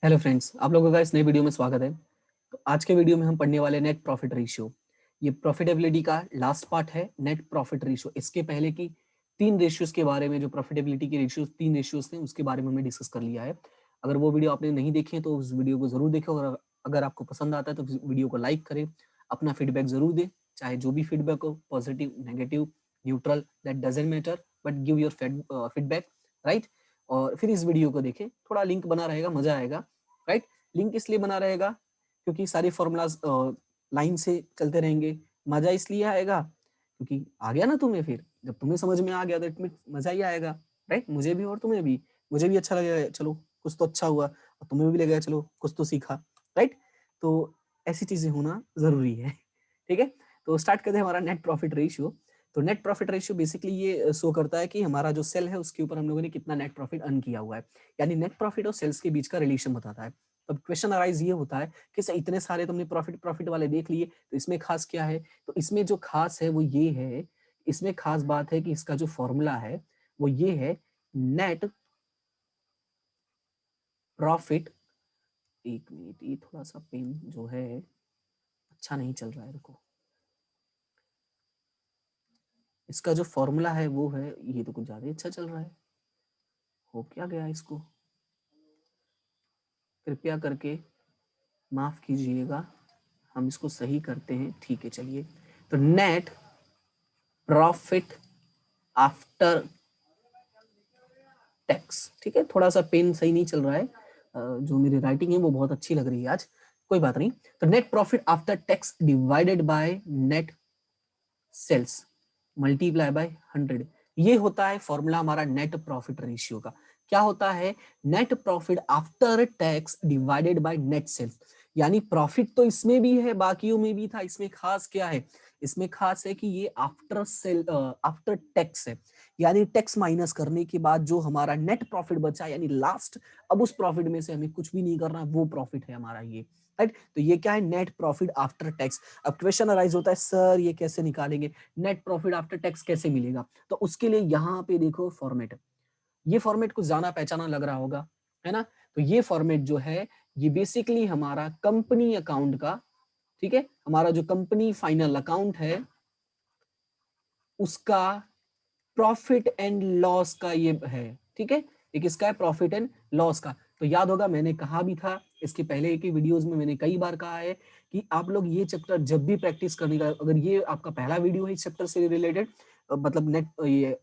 Hello friends, आप लोगों का इस नए वीडियो में स्वागत है। तो आज के वीडियो में हम पढ़ने वाले नेट प्रॉफिट रेशियो। ये प्रॉफिटेबिलिटी का लास्ट पार्ट है, नेट प्रॉफिट रेशियो। इसके पहले की 3 रेशियोज के बारे में, जो प्रॉफिटेबिलिटी के रेशियोज 3 रेशियोज थे, उसके बारे में हमने डिस्कस कर लिया है। अगर वो वीडियो आपने नहीं देखी है तो उस वीडियो को जरूर देखें, और अगर आपको पसंद आता है तो वीडियो को लाइक करें, अपना फीडबैक जरूर दें, चाहे जो भी फीडबैक हो, positive, negative, neutral, that doesn't matter, but give your feedback, right. और फिर इस वीडियो को देखें, थोड़ा लिंक बना रहेगा, मजा आएगा, राइट। लिंक इसलिए बना रहेगा क्योंकि सारे फॉर्मूलाज लाइन से चलते रहेंगे। मजा इसलिए आएगा क्योंकि आ गया ना तुम्हें, फिर जब तुम्हें समझ में आ गया तो इट मीन मजा ही आएगा, राइट। मुझे भी और तुम्हें भी, मुझे भी अच्छा लगेगा, चलो कुछ तो अच्छा हुआ, और तुम्हें भी लगेगा चलो कुछ तो सीखा, राइट। तो ऐसी चीजें होना जरूरी है, ठीक है। तो स्टार्ट करते हैं हमारा नेट प्रॉफिट रेशियो। तो नेट प्रॉफिट रेशियो बेसिकली ये शो करता है कि हमारा जो सेल है उसके ऊपर हम लोगों ने कितना नेट प्रॉफिट अर्न किया हुआ है, यानी नेट प्रॉफिट और सेल्स के बीच का रिलेशन बताता है। तब क्वेश्चन अराइज ये होता है कि सर इतने सारे तुमने प्रॉफिट प्रॉफिट वाले देख लिए, तो इसमें खास क्या है? तो इसमें जो खास है वो ये है, इसमें खास बात है कि इसका जो फॉर्मूला है वो ये है, नेट प्रॉफिट। एक मिनट, ये थोड़ा सा पेन जो है अच्छा नहीं चल रहा है, रुको। इसका जो फॉर्मूला है वो है, ये तो कुछ ज्यादा ही अच्छा चल रहा है, हो क्या गया इसको? कृपया करके माफ कीजिएगा, हम इसको सही करते हैं, ठीक है चलिए। तो नेट प्रॉफिट आफ्टर टैक्स, ठीक है। थोड़ा सा पेन सही नहीं चल रहा है, जो मेरी राइटिंग है वो बहुत अच्छी लग रही है आज, कोई बात नहीं। तो net profit after tax divided by net sales multiply by 100, ये होता है फॉर्मूला हमारा नेट प्रॉफिट रेशियो का। क्या होता है? Net profit after tax divided by net sales, यानी प्रॉफिट तो इसमें भी है, बाकियों में भी था। इसमें खास क्या है? इसमें खास है कि ये आफ्टर सेल, आफ्टर टैक्स है, यानी टैक्स माइनस करने के बाद जो हमारा नेट प्रॉफिट बचा, यानी लास्ट, अब उस प्रॉफिट में से हमें कुछ भी नहीं करना, वो प्रॉफिट है हमारा ये, राइट। तो ये क्या है? Net profit after tax. अब क्वेश्चन अराइज होता है, सर ये कैसे निकालेंगे, नेट प्रॉफिट आफ्टर टैक्स कैसे मिलेगा? तो उसके लिए यहाँ पे देखो फॉर्मेट, ये फॉर्मेट कुछ जाना पहचाना लग रहा होगा, है ना। तो ये फॉर्मेट जो है, ये बेसिकली हमारा कंपनी अकाउंट का, ठीक है, हमारा जो कंपनी फाइनल अकाउंट है उसका प्रॉफिट एंड लॉस का ये है, ठीक है। ये किसका है? प्रॉफिट एंड लॉस का। तो याद होगा मैंने कहा भी था इसके पहले एक ही वीडियोस में, मैंने कई बार कहा है कि आप लोग ये चैप्टर जब भी प्रैक्टिस करने का, अगर ये आपका पहला वीडियो है इस चैप्टर से रिलेटेड, मतलब नेट, ये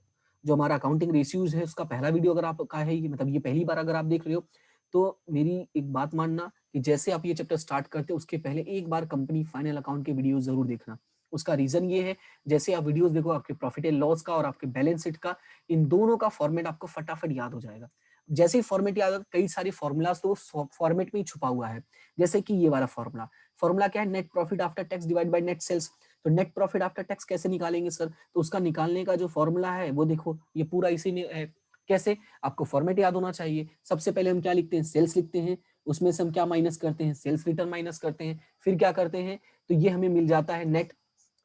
जो हमारा अकाउंटिंग रेशियोज है उसका पहला वीडियो अगर आपका है, ये मतलब ये पहली बार अगर आप देख रहे हो, तो मेरी एक बात मानना कि जैसे आप ये चैप्टर स्टार्ट करते हो उसके पहले एक बार कंपनी फाइनल अकाउंट के वीडियो जरूर देखना। उसका रीजन ये है, जैसे आप वीडियोस देखो, आपके प्रॉफिट एंड लॉस का और आपके बैलेंस शीट का, इन दोनों का फॉर्मेट आपको फटाफट याद हो जाएगा। जैसे ही फॉर्मेट याद होगा, कई सारे फॉर्मूलाज तो फॉर्मेट में ही छुपा हुआ है। जैसे कि ये वाला फॉर्मूला, फॉर्मूला क्या है? Net profit after tax divide by net sales. तो नेट प्रॉफिट आफ्टर टैक्स कैसे निकालेंगे सर? तो उसका निकालने का जो फॉर्मूला है वो देखो, ये पूरा इसी में है। कैसे? आपको फॉर्मेट याद होना चाहिए। सबसे पहले हम क्या लिखते हैं? सेल्स लिखते हैं, उसमें से हम क्या माइनस करते हैं? सेल्स रिटर्न माइनस करते हैं। फिर क्या करते हैं? तो ये हमें मिल जाता है नेट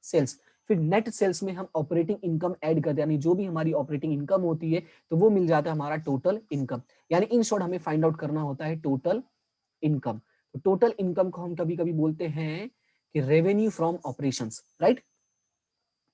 सेल्स। फिर नेट सेल्स में हम ऑपरेटिंग इनकम ऐड करते हैं, यानी जो भी हमारी ऑपरेटिंग इनकम होती है तो वो मिल जाता है हमारा टोटल इनकम। यानी इन शॉर्ट हमें फाइंड आउट करना होता है टोटल इनकम। तो टोटल इनकम को हम कभी कभी बोलते हैं कि रेवेन्यू फ्रॉम ऑपरेशंस, राइट।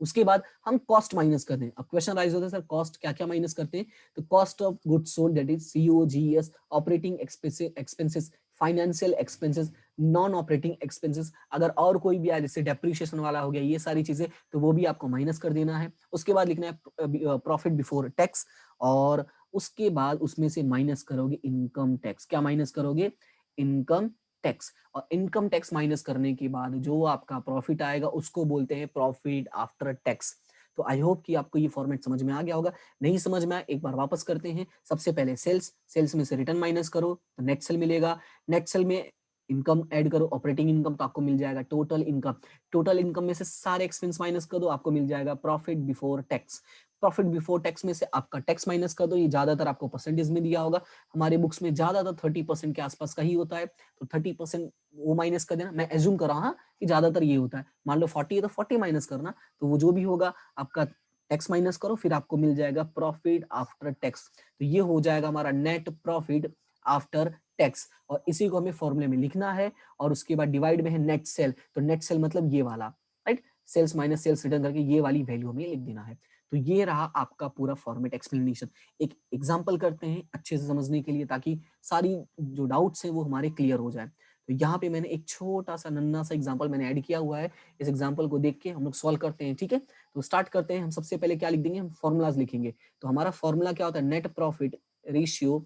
उसके बाद हम कॉस्ट माइनस करते हैं। अब क्वेश्चन राइज होता है, सर कॉस्ट क्या क्या माइनस करते हैं? तो cost of goods sold, that is COGS, operating expenses, financial expenses, non operating expenses, अगर और कोई भी आए जैसे डेप्रिशिएशन वाला हो गया, ये सारी चीजें, तो वो भी आपको माइनस कर देना है। उसके बाद लिखना है प्रॉफिट बिफोर टैक्स, और उसके बाद उसमें से माइनस करोगे इनकम टैक्स। क्या माइनस करोगे? Income tax. और इनकम टैक्स माइनस करने के बाद जो आपका प्रॉफिट आएगा उसको बोलते हैं प्रॉफिट आफ्टर टैक्स। तो आई होप कि आपको ये फॉर्मेट समझ में आ गया होगा। नहीं समझ में आया, एक बार वापस करते हैं। सबसे पहले सेल्स, सेल्स में से रिटर्न माइनस करो तो नेट सेल मिलेगा। नेट सेल में इनकम ऐड करो, ऑपरेटिंग इनकम, तो आपको मिल जाएगा टोटल इनकम। टोटल इनकम में से सारे एक्सपेंस माइनस कर दो, आपको मिल जाएगा profit before tax. Profit before tax में से आपका टैक्स माइनस कर दो, ये ज्यादातर आपको परसेंटेज में दिया होगा, हमारे बुक्स में ज्यादातर 30% के आसपास का ही होता है, तो 30% वो माइनस कर देना। मैं एज्यूम कर रहा हूँ कि ज्यादातर ये होता है। मान लो 40 है तो 40 माइनस करना, तो वो जो भी होगा आपका टैक्स माइनस करो, फिर आपको मिल जाएगा प्रॉफिट आफ्टर टैक्स। तो ये हो जाएगा हमारा नेट प्रॉफिट आफ्टर टैक्स, और इसी को हमें फॉर्मूले में लिखना है, और उसके बाद डिवाइड में है नेट सेल, तो नेट सेल मतलब ये वाला, right, sales minus sales return करके ये वाली वैल्यू हमें लिख देना है। तो ये रहा आपका पूरा फॉर्मेट एक्सप्लेनेशन। एक एग्जांपल करते हैं अच्छे से समझने के लिए, ताकि सारी जो डाउट्स हैं वो हमारे क्लियर हो जाए। तो यहाँ पे मैंने एक छोटा सा नन्ना सा एग्जांपल मैंने ऐड किया हुआ है, इस एग्जांपल को देख के हम लोग सॉल्व करते हैं, ठीक है। तो स्टार्ट करते हैं। हम सबसे पहले क्या लिख देंगे, हम फॉर्मूलाज लिखेंगे। तो हमारा फॉर्मूला क्या होता है, net profit ratio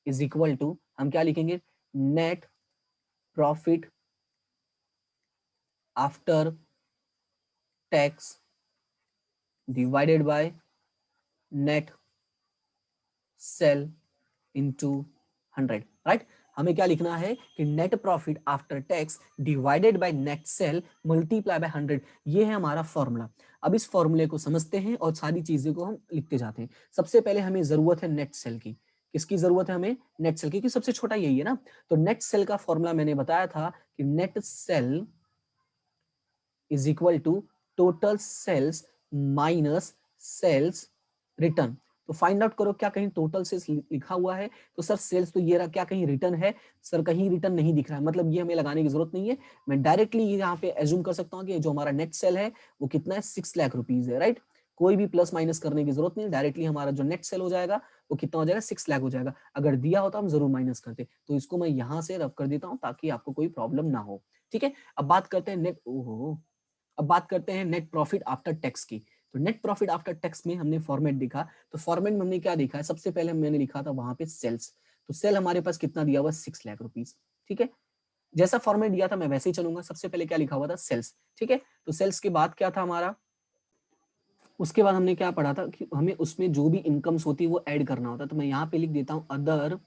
is equal to, हम क्या लिखेंगे, net profit after tax divided by net sale into 100, right. हमें क्या लिखना है कि net profit after tax divided by net sale multiply by 100, ये है हमारा फॉर्मूला। अब इस फॉर्मूले को समझते हैं और सारी चीजें को हम लिखते जाते हैं। सबसे पहले हमें जरूरत है नेट सेल की। किसकी जरूरत है हमें, नेट सेल की, क्योंकि सबसे छोटा यही है ना। तो नेट सेल का फॉर्मूला मैंने बताया था कि net sale is equal to total sales minus sales return. तो फाइंड आउट करो क्या कहीं टोटल सेल्स लिखा हुआ है, तो सर सेल्स तो ये रहा, क्या कहीं रिटर्न है, सर कहीं रिटर्न नहीं दिख रहा है, मतलब ये हमें लगाने की जरूरत नहीं है। मैं डायरेक्टली यहाँ पे एज्यूम कर सकता हूँ कि जो हमारा नेट सेल है वो कितना है, 6 लाख रुपीज है, राइट। कोई भी प्लस माइनस करने की जरूरत नहीं, डायरेक्टली हमारा जो नेट सेल हो जाएगा वो कितना हो जाएगा, 6 लाख हो जाएगा। अगर दिया होता हम जरूर माइनस करते, तो इसको मैं यहाँ से रब कर देता हूँ ताकि आपको कोई प्रॉब्लम ना हो, ठीक है। अब बात करते हैं नेट, ओहो, अब बात करते हैं नेट प्रॉफिट आफ्टर टैक्स की। तो नेट प्रॉफिट आफ्टर टैक्स में हमने फॉर्मेट देखा, तो फॉर्मेट में हमने क्या देखा है, सबसे पहले मैंने लिखा था वहां पे सेल्स। तो सेल हमारे पास कितना दिया हुआ, 6 लाख रुपीज, ठीक है। जैसा फॉर्मेट दिया था मैं वैसे ही चलूंगा। सबसे पहले क्या लिखा हुआ था, सेल्स, ठीक है। तो सेल्स के बाद क्या था हमारा, उसके बाद हमने क्या पढ़ा था कि हमें उसमें जो भी इनकम्स होती है वो ऐड करना होता है। तो मैं यहाँ पे लिख देता हूँ अदर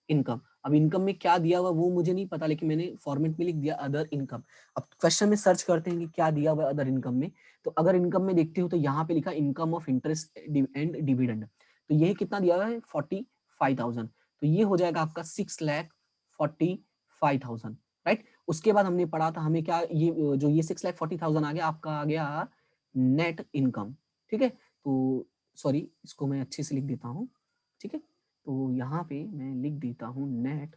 इनकम। अब इनकम में क्या दिया हुआ वो मुझे नहीं पता, लेकिन मैंने फॉर्मेट में लिख दिया अदर इनकम। अब क्वेश्चन में सर्च करते हैं कि क्या दिया हुआ है अदर इनकम में। तो अगर इनकम में देखते हो तो यहाँ पे लिखा income of interest and dividend. तो ये कितना दिया हुआ है, 45,000। तो ये हो जाएगा आपका 6,45,000, राइट। उसके बाद हमने पढ़ा था हमें क्या, ये जो ये 6,40,000 आ गया आपका, आ गया नेट इनकम, ठीक है। तो सॉरी, इसको मैं अच्छे से लिख देता हूँ, ठीक है। तो यहाँ पे मैं लिख देता हूँ नेट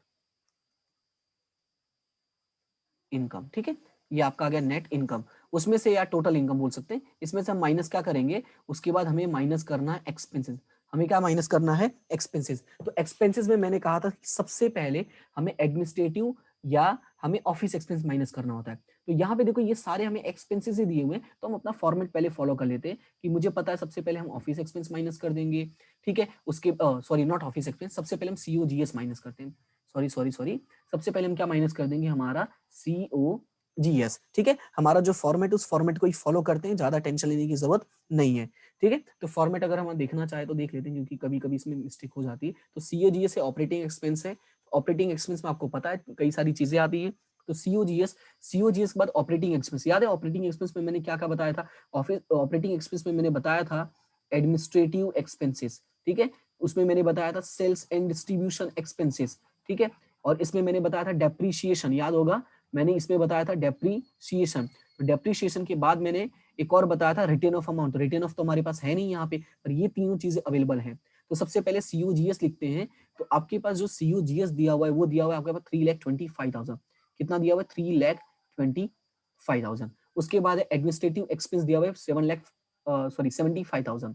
इनकम, ठीक है। ये आपका आ गया नेट इनकम। उसमें से या टोटल इनकम बोल सकते हैं, इसमें से हम माइनस क्या करेंगे, उसके बाद हमें माइनस करना है एक्सपेंसेस। हमें क्या माइनस करना है, एक्सपेंसेस। तो एक्सपेंसेस में मैंने कहा था कि सबसे पहले हमें एडमिनिस्ट्रेटिव या हमें ऑफिस एक्सपेंस माइनस करना होता है। तो यहाँ पे देखो ये सारे हमें एक्सपेंसेस ही दिए हुए हैं, तो हम अपना फॉर्मेट पहले फॉलो कर लेते हैं कि मुझे पता है सबसे पहले हम ऑफिस एक्सपेंस माइनस कर देंगे, ठीक है। उसके सॉरी नॉट ऑफिस एक्सपेंस, सबसे पहले हम सीओजीएस माइनस करते हैं, सॉरी सॉरी सॉरी, सबसे पहले हम क्या माइनस कर देंगे, हमारा COGS, ठीक है। हमारा जो फॉर्मेट उस फॉर्मेट को ही फॉलो करते हैं, ज्यादा टेंशन लेने की जरूरत नहीं है, ठीक है। तो फॉर्मेट अगर हम देखना चाहे तो देख लेते हैं, क्योंकि कभी कभी इसमें मिस्टेक हो जाती है। तो COGS से ऑपरेटिंग एक्सपेंस है, ऑपरेटिंग एक्सपेंस में आपको पता है कई सारी चीजें आती है। तो COGS के बाद ऑपरेटिंग एक्सपेंस, याद है ऑपरेटिंग एक्सपेंस में मैंने क्या क्या बताया था, ऑपरेटिंग एक्सपेंस में मैंने बताया था एडमिनिस्ट्रेटिव एक्सपेंसेस, ठीक है। उसमें मैंने बताया था सेल्स एंड डिस्ट्रीब्यूशन एक्सपेंसेस, ठीक है। और इसमें मैंने बताया था डेप्रीशिएशन, याद होगा मैंने इसमें बताया था डेप्रीशिएशन। तो डेप्रीशिएशन के बाद मैंने एक और बताया था return of amount. Return of तो हमारे पास है नहीं यहाँ पे, पर ये तीनों चीजें अवेलेबल हैं। तो सबसे पहले COGS लिखते हैं। तो आपके पास जो COGS दिया हुआ है वो दिया हुआ है आपके पास 3,25,000। कितना दिया हुआ है, 3,25,000। उसके बाद एडमिनिस्ट्रेटिव एक्सपेंस दिया हुआ है 75,000,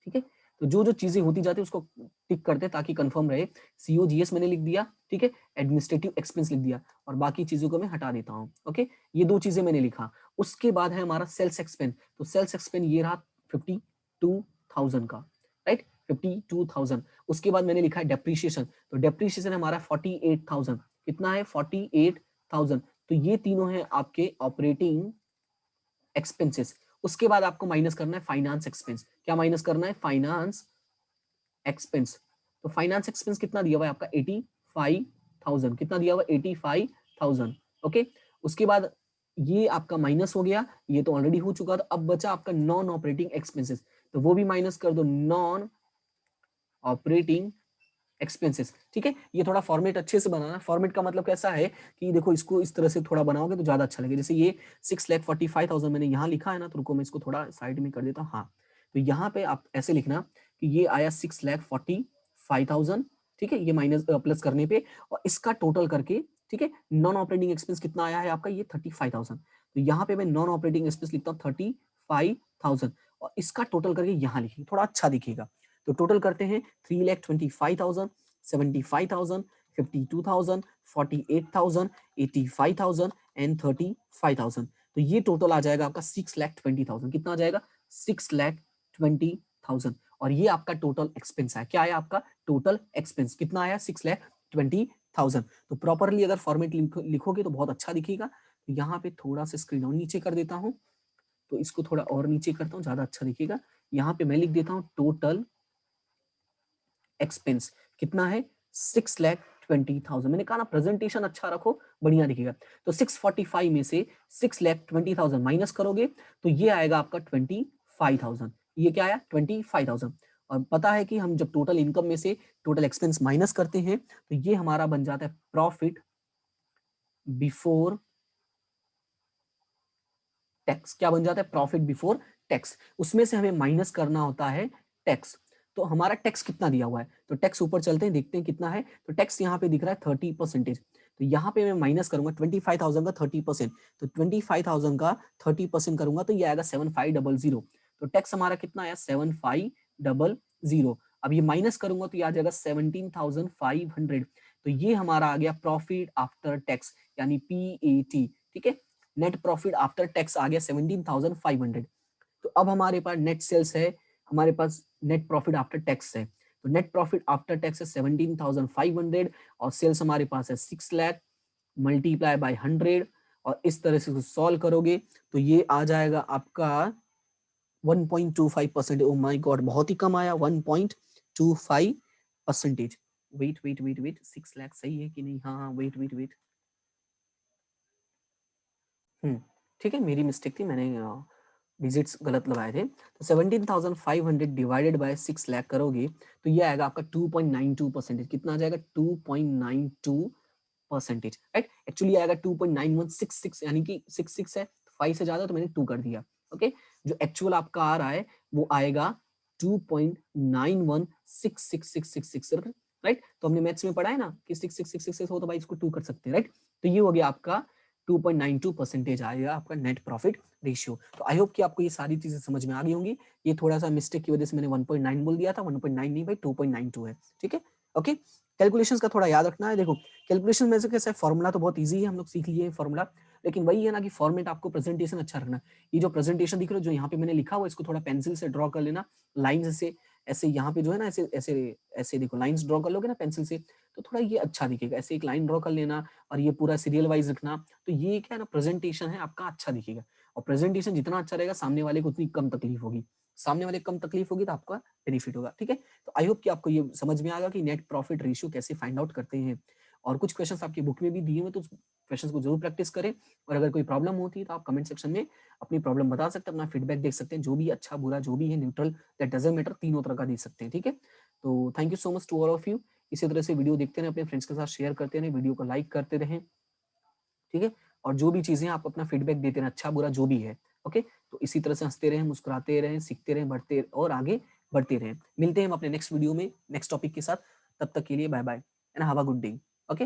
ठीक है। तो जो जो चीजें होती जाती है उसको टिक करते हैं ताकि कंफर्म रहे। COGS मैंने लिख दिया, ठीक है, एडमिनिस्ट्रेटिव एक्सपेंस लिख दिया, और बाकी चीजों को मैं हटा देता हूँ, ओके। ये दो चीजें मैंने लिखा। उसके बाद है हमारा सेल्स एक्सपेंस। तो सेल्स एक्सपेंस ये रहा 52,000 का, राइट, 52,000। उसके बाद मैंने लिखा है डेप्रीशिएशन। तो डेप्रीशिएशन हमारा 48,000। कितना है, 48,000। तो ये तीनों है आपके ऑपरेटिंग एक्सपेंसेस। उसके बाद आपको माइनस करना है फाइनेंस एक्सपेंस। क्या माइनस करना है, फाइनेंस एक्सपेंस। तो फाइनेंस एक्सपेंस कितना दिया हुआ है आपका, 85,000। कितना दिया हुआ है, 85,000, ओके। उसके बाद ये आपका माइनस हो गया, ये तो ऑलरेडी हो चुका था। अब बचा आपका नॉन ऑपरेटिंग एक्सपेंसेस, तो वो भी माइनस कर दो, नॉन ऑपरेटिंग एक्सपेंसेस, ठीक है। ये थोड़ा फॉर्मेट अच्छे से बनाना। फॉर्मेट का मतलब कैसा है कि देखो इसको इस तरह से थोड़ा बनाओगे तो ज्यादा अच्छा लगेगा। जैसे ये 6,45,000 मैंने यहाँ लिखा है ना, तो रुको मैं इसको थोड़ा साइड में कर देता हूँ। हाँ, तो यहाँ पे आप ऐसे लिखना कि ये आया 6,45,000, ठीक है, ये माइनस प्लस करने पे, और इसका टोटल करके, ठीक है, नॉन ऑपरेटिंग एक्सपेंस कितना आया है आपका, ये 35,000। तो यहाँ पे मैं नॉन ऑपरेटिंग एक्सपेंस लिखता हूँ 35,000, और इसका टोटल करके यहाँ लिखिए, थोड़ा अच्छा दिखेगा। तो टोटल करते हैं 3,25,000, 75,000, 52,000, 48,000, 85,000 एंड 35,000। तो ये टोटल आ जाएगा आपका 6,20,000। कितना आ जाएगा, 6,20,000। और ये आपका टोटल एक्सपेंस है। क्या आया आपका टोटल एक्सपेंस, कितना आया, 6,20,000। तो प्रॉपरली अगर फॉर्मेट लिखोगे तो बहुत अच्छा दिखेगा। यहाँ पे थोड़ा सा स्क्रीन और नीचे कर देता हूँ, तो इसको थोड़ा और नीचे करता हूँ, ज्यादा अच्छा दिखेगा। यहाँ पे मैं लिख देता हूँ टोटल एक्सपेंस कितना है, 6,20,000। मैंने कहा ना प्रेजेंटेशन अच्छा रखो, बढ़िया दिखेगा। तो 645 में से 6,20,000 माइनस करोगे तो ये आएगा आपका 25,000। ये क्या आया, 25,000। और पता है कि हम जब टोटल इनकम में से टोटल एक्सपेंस माइनस करते हैं तो ये हमारा बन जाता है प्रॉफिट बिफोर टैक्स। क्या बन जाता है, प्रॉफिट बिफोर टैक्स। उसमें से हमें माइनस करना होता है टैक्स। तो हमारा टैक्स कितना दिया हुआ है, तो टैक्स ऊपर चलते हैं, देखते हैं कितना है। तो टैक्स यहाँ पे दिख रहा है 30%। तो यहाँ पे मैं माइनस करूंगा 25,000 का 30%। तो 25,000 का 30% करूंगा तो ये आएगा 7,500। तो टैक्स हमारा कितना आया, 7,500। अब ये माइनस करूंगा तो ये आ जाएगा 17,500। तो ये हमारा आ गया प्रॉफिट आफ्टर टैक्स, यानी PAT। ठीक है, नेट प्रॉफिट आफ्टर टैक्स आ गया 17,500। तो अब हमारे पास नेट सेल्स है, हमारे पास नेट प्रॉफिट आफ्टर टैक्स है। तो नेट प्रॉफिट आफ्टर टैक्स है 17,500, और सेल्स हमारे पास है 6 लाख मल्टीप्लाई बाय 100। और इस तरह से सॉल्व करोगे तो ये आ जाएगा आपका 1.25%। ओ माय गॉड, बहुत ही कम आया, 1.25%। Wait wait wait wait, 6 lakh सही है कि नहीं, हाँ हाँ, वेट वेट वेट, ठीक है, मेरी मिस्टेक थी, मैंने डिजिट्स गलत लगाए थे। तो 17,500 डिवाइडेड बाय 6 लाख करोगे तो ये आएगा आपका 2.92%। कितना आ जाएगा, 2.92%, राइट। एक्चुअली आएगा 2.9166, यानी कि 66 है, 5 से ज्यादा तो मैंने 2 कर दिया। ओके, जो एक्चुअल आपका आ रहा है वो आएगा 2.916666, राइट। तो हमने मैथ्स में पढ़ा है ना कि 66666 हो तो भाई इसको 2 कर सकते हैं, राइट। तो ये हो गया आपका 2.92% आएगा आपका नेट प्रॉफिट रेशियो। तो आई होप कि आपको ये सारी चीजें समझ में आ गई होंगी। ये थोड़ा सा मिस्टेक की वजह से मैंने 1.9 बोल दिया था, 1.9 नहीं भाई, 2.92 है, ठीक है। ओके, कैलकुलेशंस का थोड़ा याद रखना है। देखो कैलकुलेशन में से कैसे, फॉर्मूला तो बहुत ईजी है, हम लोग सीख लिए फॉर्मूला, लेकिन वही है ना कि फॉर्मेट आपको प्रेजेंटेशन अच्छा रखना। ये जो प्रेजेंटेशन दिख रहा है, जो यहाँ पे मैंने लिखा हुआ, इसको थोड़ा पेंसिल से ड्रॉ कर लेना, लाइन से ऐसे, यहाँ पे जो है ना ऐसे ऐसे ऐसे देखो, लाइंस ड्रॉ कर लोगे ना पेंसिल से तो थोड़ा ये अच्छा दिखेगा। ऐसे एक लाइन ड्रॉ कर लेना और ये पूरा सीरियल वाइज रखना। तो ये क्या है ना, प्रेजेंटेशन है आपका, अच्छा दिखेगा। और प्रेजेंटेशन जितना अच्छा रहेगा, सामने वाले को उतनी कम तकलीफ होगी। सामने वाले कम तकलीफ होगी तो आपका बेनिफिट होगा, ठीक है। तो आई होप कि आपको ये समझ में आएगा कि नेट प्रॉफिट रेशियो कैसे फाइंड आउट करते हैं। और कुछ क्वेश्चंस आपकी बुक में भी दिए हुए, तो क्वेश्चंस को जरूर प्रैक्टिस करें। और अगर कोई प्रॉब्लम होती है तो आप कमेंट सेक्शन में अपनी प्रॉब्लम बता सकते हैं, अपना फीडबैक देख सकते हैं, जो भी अच्छा बुरा जो भी है, न्यूट्रल, दैट डजंट मैटर, तीनों तरह का दे सकते हैं, ठीक है। तो thank you so much to all of you. इसी तरह से वीडियो देखते रहें, अपने फ्रेंड्स के साथ शेयर करते रहें, वीडियो को लाइक करते रहें, ठीक है। और जो भी चीजें आप अपना फीडबैक देते रहें, अच्छा बुरा जो भी है, ओके। तो इसी तरह से हंसते रहें, मुस्कुराते रहें, सीखते रहें, बढ़ते और आगे बढ़ते रहें। मिलते हैं हम अपने नेक्स्ट वीडियो में नेक्स्ट टॉपिक के साथ। तब तक के लिए bye bye and have a good day, okay.